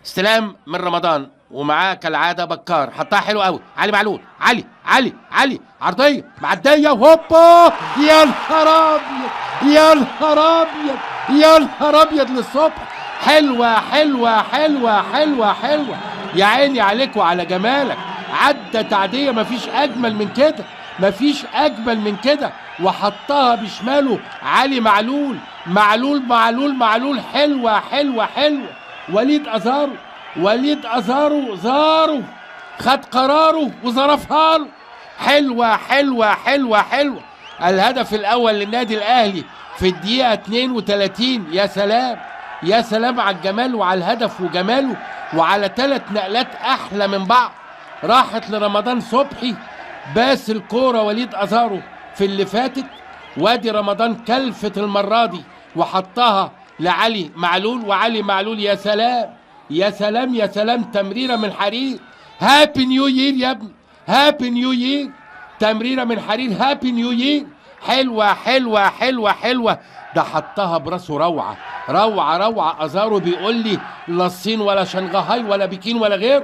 استلام من رمضان ومعاه كالعاده بكار، حطها حلو قوي. علي معلول، علي عرضيه معديه وهوبا، يا نهار ابيض يا نهار ابيض يا نهار ابيض للصبح. حلوه يا عيني عليك وعلى جمالك. عدى تعديه مفيش اجمل من كده، مفيش اجمل من كده. وحطها بشماله علي معلول. حلوه. وليد أزارو خد قراره وظرفها له. حلوه. الهدف الاول للنادي الاهلي في الدقيقه 32. يا سلام على الجمال وعلى الهدف وجماله، وعلى 3 نقلات احلى من بعض. راحت لرمضان صبحي، باس الكوره وليد أزارو في اللي فاتت، وادي رمضان كلفت المره دي وحطها لعلي معلول. وعلي معلول يا سلام تمريره من حرير. هابي نيو يير يا ابني، هابي نيو يير. تمريره من حرير، هابي نيو يير. حلوه. ده حطها براسه روعه. أزارو بيقول لي لا الصين ولا شنغهاي ولا بكين ولا غير.